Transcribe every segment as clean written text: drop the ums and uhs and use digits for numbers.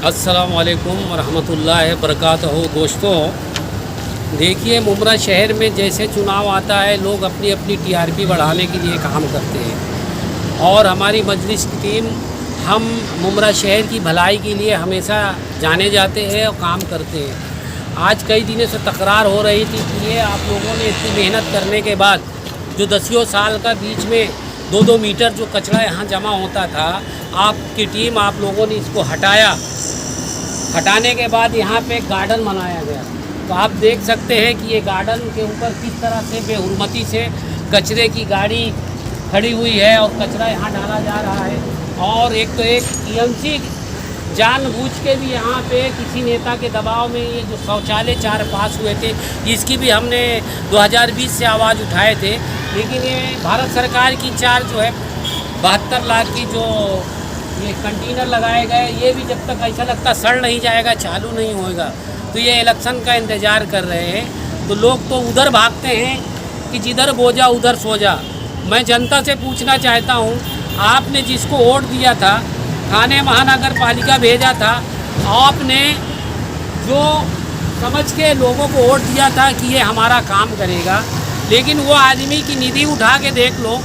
अस्सलामुअलैकुम वरहमतुल्लाहि वबरकातुहू। दोस्तों, देखिए, मुमरा शहर में जैसे चुनाव आता है, लोग अपनी अपनी टीआरपी बढ़ाने के लिए काम करते हैं और हमारी मजलिस की टीम, हम मुमरा शहर की भलाई के लिए हमेशा जाने जाते हैं और काम करते हैं। आज कई दिनों से तकरार हो रही थी कि ये आप लोगों ने इतनी मेहनत करने के बाद जो 10 साल का बीच में 2-2 मीटर जो कचरा यहाँ जमा होता था, आपकी टीम, आप लोगों ने इसको हटाने के बाद यहाँ पे एक गार्डन बनाया गया। तो आप देख सकते हैं कि ये गार्डन के ऊपर किस तरह से बेहुरमती से कचरे की गाड़ी खड़ी हुई है और कचरा यहाँ डाला जा रहा है। और एक तो एक टीएमसी जानबूझ के भी यहाँ पे किसी नेता के दबाव में ये जो शौचालय 4 पास हुए थे, इसकी भी हमने 2020 से आवाज़ उठाए थे। लेकिन ये भारत सरकार की 4 जो है 72 लाख की जो ये कंटेनर लगाए गए, ये भी जब तक ऐसा लगता सड़ नहीं जाएगा, चालू नहीं होएगा, तो ये इलेक्शन का इंतज़ार कर रहे हैं। तो लोग तो उधर भागते हैं कि जिधर बोझा उधर सो जा। मैं जनता से पूछना चाहता हूँ, आपने जिसको वोट दिया था, थाने महानगर पालिका भेजा था, आपने जो समझ के लोगों को वोट दिया था कि ये हमारा काम करेगा, लेकिन वो आदमी की निधि उठा के देख लो।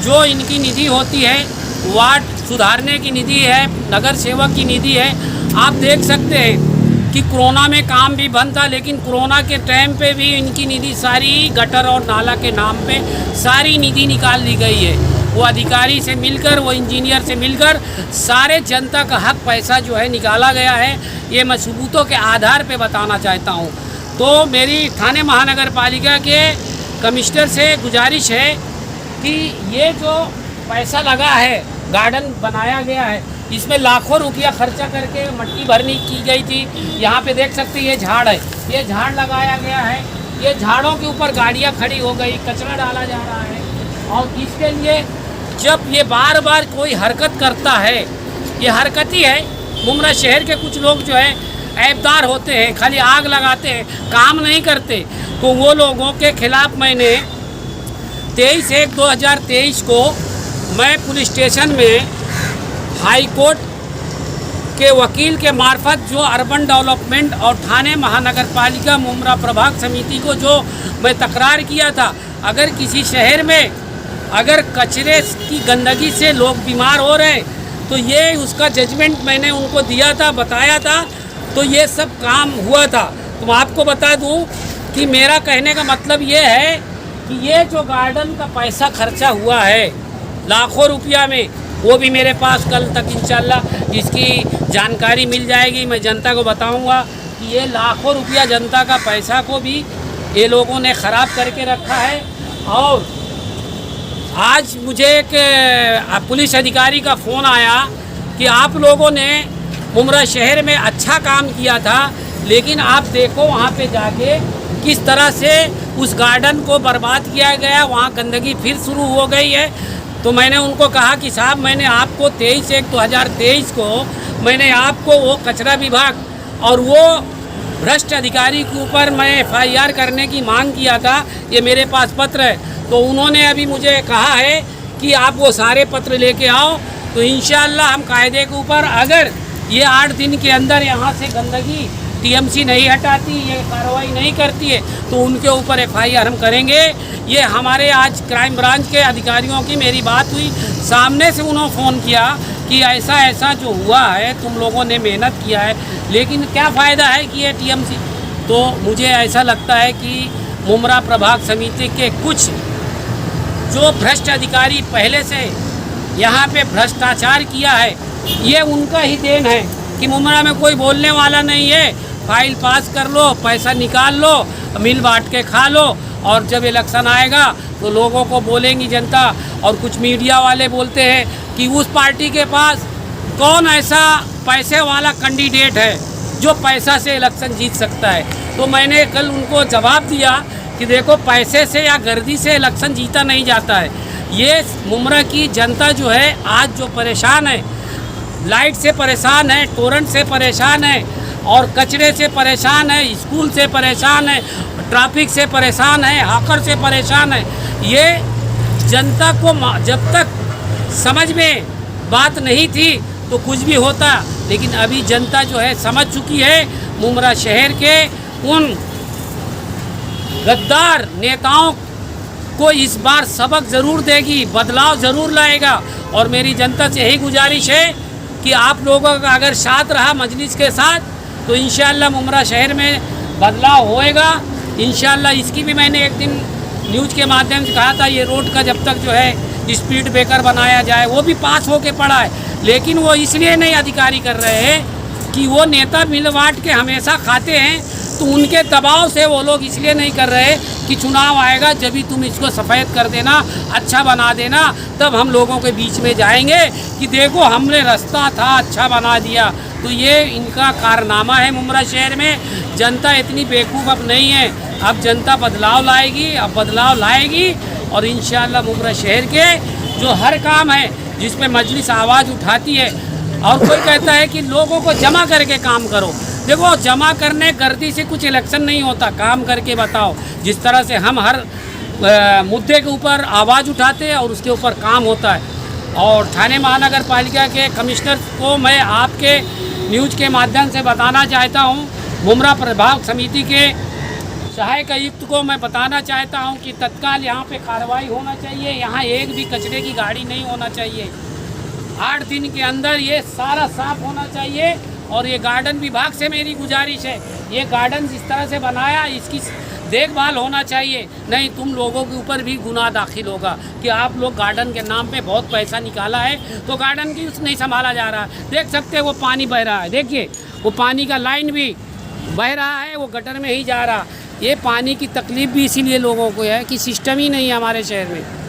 जो इनकी निधि होती है, वार्ड सुधारने की निधि है, नगर सेवक की निधि है। आप देख सकते हैं कि कोरोना में काम भी बंद था, लेकिन कोरोना के टाइम पे भी इनकी निधि सारी गटर और नाला के नाम पे सारी निधि निकाल ली गई है। वो अधिकारी से मिलकर, वो इंजीनियर से मिलकर सारे जनता का हक पैसा जो है निकाला गया है। ये मैं सबूतों के आधार पे बताना चाहता हूँ। तो मेरी थाने महानगर पालिका के कमिश्नर से गुजारिश है कि ये जो पैसा लगा है, गार्डन बनाया गया है, इसमें लाखों रुपया खर्चा करके मट्टी भरनी की गई थी। यहाँ पे देख सकते हैं ये झाड़ है, ये झाड़ लगाया गया है। ये झाड़ों के ऊपर गाड़ियाँ खड़ी हो गई, कचरा डाला जा रहा है। और इसके लिए जब ये बार बार कोई हरकत करता है, ये हरकत ही है। मुमरा शहर के कुछ लोग जो है ऐबदार होते हैं, खाली आग लगाते हैं, काम नहीं करते। तो वो लोगों के खिलाफ मैंने 23/1/2023 को मैं पुलिस स्टेशन में हाई कोर्ट के वकील के मार्फत जो अर्बन डेवलपमेंट और थाने महानगर पालिका मुमरा प्रभाग समिति को जो मैं तकरार किया था, अगर किसी शहर में अगर कचरे की गंदगी से लोग बीमार हो रहे हैं, तो ये उसका जजमेंट मैंने उनको दिया था, बताया था। तो ये सब काम हुआ था। तो मैं आपको बता दूं कि मेरा कहने का मतलब ये है कि ये जो गार्डन का पैसा खर्चा हुआ है लाखों रुपया में, वो भी मेरे पास कल तक इंशाल्लाह इसकी जानकारी मिल जाएगी। मैं जनता को बताऊंगा कि ये लाखों रुपया जनता का पैसा को भी ये लोगों ने ख़राब करके रखा है। और आज मुझे एक पुलिस अधिकारी का फ़ोन आया कि आप लोगों ने मुमरा शहर में अच्छा काम किया था, लेकिन आप देखो वहाँ पे जाके किस तरह से उस गार्डन को बर्बाद किया गया, वहाँ गंदगी फिर शुरू हो गई है। तो मैंने उनको कहा कि साहब, मैंने आपको 23/1/2023 को मैंने आपको वो कचरा विभाग और वो भ्रष्ट अधिकारी के ऊपर मैं FIR करने की मांग किया था। ये मेरे पास पत्र है। तो उन्होंने अभी मुझे कहा है कि आप वो सारे पत्र लेके आओ, तो इंशाअल्लाह हम कायदे के ऊपर, अगर ये 8 दिन के अंदर यहाँ से गंदगी TMC नहीं हटाती, ये कार्रवाई नहीं करती है, तो उनके ऊपर FIR हम करेंगे। ये हमारे आज क्राइम ब्रांच के अधिकारियों की मेरी बात हुई, सामने से उन्होंने फ़ोन किया कि ऐसा ऐसा जो हुआ है, तुम लोगों ने मेहनत किया है, लेकिन क्या फ़ायदा है कि ये TMC। तो मुझे ऐसा लगता है कि मुमरा प्रभाग समिति के कुछ जो भ्रष्ट अधिकारी पहले से यहाँ पे भ्रष्टाचार किया है, ये उनका ही देन है कि मुमरा में कोई बोलने वाला नहीं है। फाइल पास कर लो, पैसा निकाल लो, मिल बांट के खा लो, और जब इलेक्शन आएगा तो लोगों को बोलेंगी जनता। और कुछ मीडिया वाले बोलते हैं कि उस पार्टी के पास कौन ऐसा पैसे वाला कैंडिडेट है जो पैसा से इलेक्शन जीत सकता है। तो मैंने कल उनको जवाब दिया कि देखो, पैसे से या गर्दी से इलेक्शन जीता नहीं जाता है। ये मुमरा की जनता जो है आज जो परेशान है, लाइट से परेशान है, टोरेंट से परेशान है, और कचरे से परेशान है, स्कूल से परेशान है, ट्रैफिक से परेशान है, हाकर से परेशान है। ये जनता को जब तक समझ में बात नहीं थी तो कुछ भी होता, लेकिन अभी जनता जो है समझ चुकी है। मुमरा शहर के उन गद्दार नेताओं को इस बार सबक ज़रूर देगी, बदलाव ज़रूर लाएगा। और मेरी जनता से यही गुजारिश है कि आप लोगों का अगर साथ रहा मजलिस के साथ तो इंशाअल्लाह मुमरा शहर में बदलाव होएगा इंशाअल्लाह। इसकी भी मैंने एक दिन न्यूज़ के माध्यम से कहा था, ये रोड का जब तक जो है स्पीड ब्रेकर बनाया जाए, वो भी पास होके पड़ा है, लेकिन वो इसलिए नहीं अधिकारी कर रहे हैं कि वो नेता मिल बांट के हमेशा खाते हैं, तो उनके दबाव से वो लोग इसलिए नहीं कर रहे कि चुनाव आएगा जब भी तुम इसको सफ़ेद कर देना, अच्छा बना देना, तब हम लोगों के बीच में जाएंगे कि देखो हमने रास्ता था अच्छा बना दिया। तो ये इनका कारनामा है मुमरा शहर में। जनता इतनी बेवकूफ़ अब नहीं है, अब जनता बदलाव लाएगी, अब बदलाव लाएगी और इंशाअल्लाह मुमरा शहर के जो हर काम है जिस पे मजलिस आवाज़ उठाती है, और कोई कहता है कि लोगों को जमा करके काम करो, देखो जमा करने गर्दी से कुछ इलेक्शन नहीं होता, काम करके बताओ। जिस तरह से हम हर मुद्दे के ऊपर आवाज़ उठाते हैं और उसके ऊपर काम होता है। और थाने महानगर पालिका के कमिश्नर को मैं आपके न्यूज़ के माध्यम से बताना चाहता हूँ, मुमरा प्रभाग समिति के सहायक आयुक्त को मैं बताना चाहता हूँ कि तत्काल यहाँ पे कार्रवाई होना चाहिए, यहाँ एक भी कचरे की गाड़ी नहीं होना चाहिए। 8 दिन के अंदर ये सारा साफ होना चाहिए। और ये गार्डन विभाग से मेरी गुजारिश है, ये गार्डन जिस तरह से बनाया इसकी देखभाल होना चाहिए, नहीं तुम लोगों के ऊपर भी गुनाह दाखिल होगा कि आप लोग गार्डन के नाम पे बहुत पैसा निकाला है तो गार्डन की नहीं संभाला जा रहा है। देख सकते हैं वो पानी बह रहा है, देखिए वो पानी का लाइन भी बह रहा है, वो गटर में ही जा रहा। ये पानी की तकलीफ़ भी इसीलिए लोगों को है कि सिस्टम ही नहीं है हमारे शहर में।